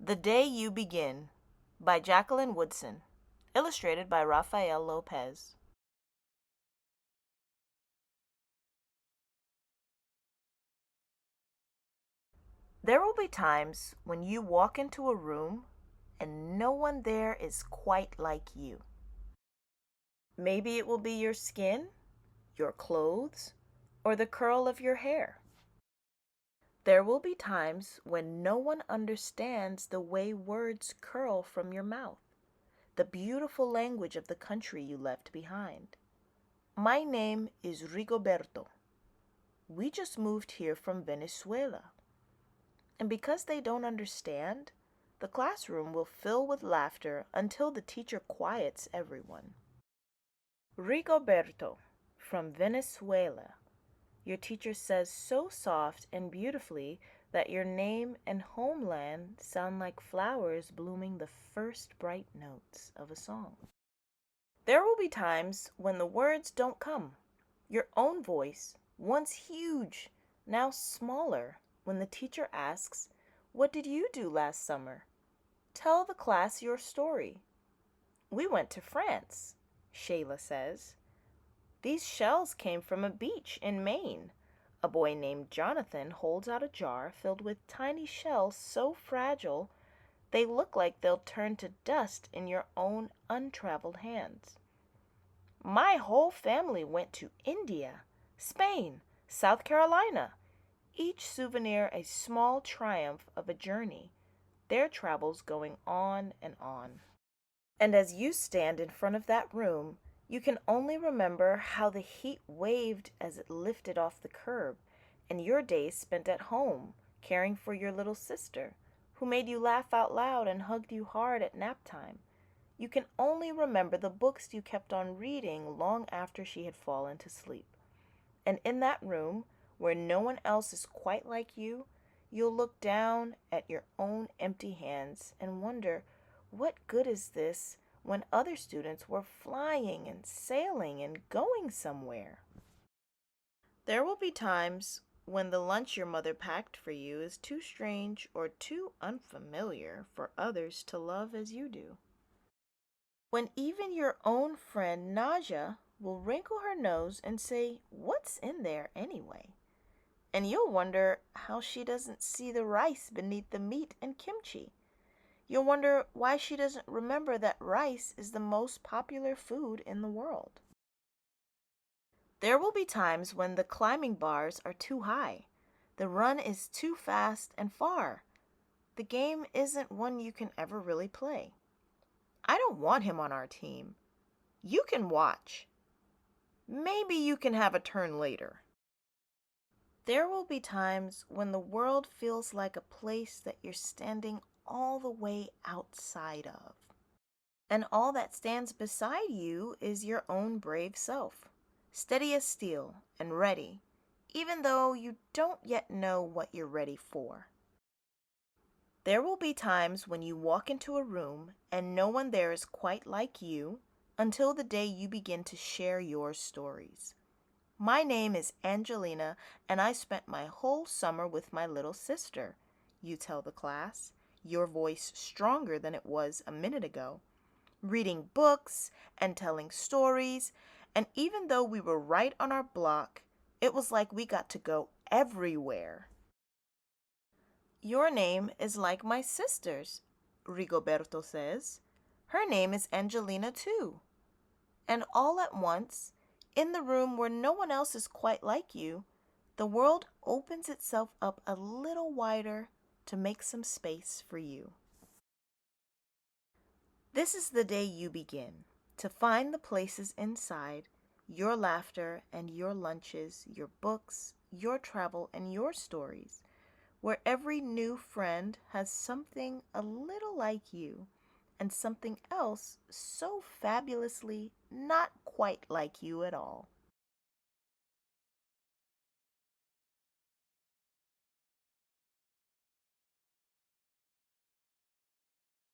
The Day You Begin by Jacqueline Woodson. Illustrated by Rafael Lopez. There will be times when you walk into a room and no one there is quite like you. Maybe it will be your skin, your clothes, or the curl of your hair. There will be times when no one understands the way words curl from your mouth, the beautiful language of the country you left behind. My name is Rigoberto. We just moved here from Venezuela. And because they don't understand, the classroom will fill with laughter until the teacher quiets everyone. Rigoberto, from Venezuela. Your teacher says so soft and beautifully that your name and homeland sound like flowers blooming the first bright notes of a song. There will be times when the words don't come. Your own voice, once huge, now smaller, when the teacher asks, "What did you do last summer?" Tell the class your story. "We went to France," Shayla says. "These shells came from a beach in Maine." A boy named Jonathan holds out a jar filled with tiny shells so fragile they look like they'll turn to dust in your own untraveled hands. "My whole family went to India, Spain, South Carolina," each souvenir a small triumph of a journey, their travels going on and on. And as you stand in front of that room, you can only remember how the heat waved as it lifted off the curb, and your days spent at home, caring for your little sister, who made you laugh out loud and hugged you hard at nap time. You can only remember the books you kept on reading long after she had fallen to sleep. And in that room, where no one else is quite like you, you'll look down at your own empty hands and wonder, what good is this when other students were flying and sailing and going somewhere? There will be times when the lunch your mother packed for you is too strange or too unfamiliar for others to love as you do. When even your own friend Naja will wrinkle her nose and say, "What's in there anyway?" And you'll wonder how she doesn't see the rice beneath the meat and kimchi. You'll wonder why she doesn't remember that rice is the most popular food in the world. There will be times when the climbing bars are too high, the run is too fast and far. The game isn't one you can ever really play. "I don't want him on our team." "You can watch." "Maybe you can have a turn later." There will be times when the world feels like a place that you're standing all the way outside of. And all that stands beside you is your own brave self, steady as steel and ready, even though you don't yet know what you're ready for. There will be times when you walk into a room and no one there is quite like you until the day you begin to share your stories. My name is Angelina, and I spent my whole summer with my little sister, you tell the class, your voice stronger than it was a minute ago, reading books and telling stories, and even though we were right on our block, it was like we got to go everywhere. "Your name is like my sister's," Rigoberto says. "Her name is Angelina too." And all at once, in the room where no one else is quite like you, the world opens itself up a little wider to make some space for you. This is the day you begin to find the places inside your laughter and your lunches, your books, your travel, and your stories, where every new friend has something a little like you and something else so fabulously not quite like you at all.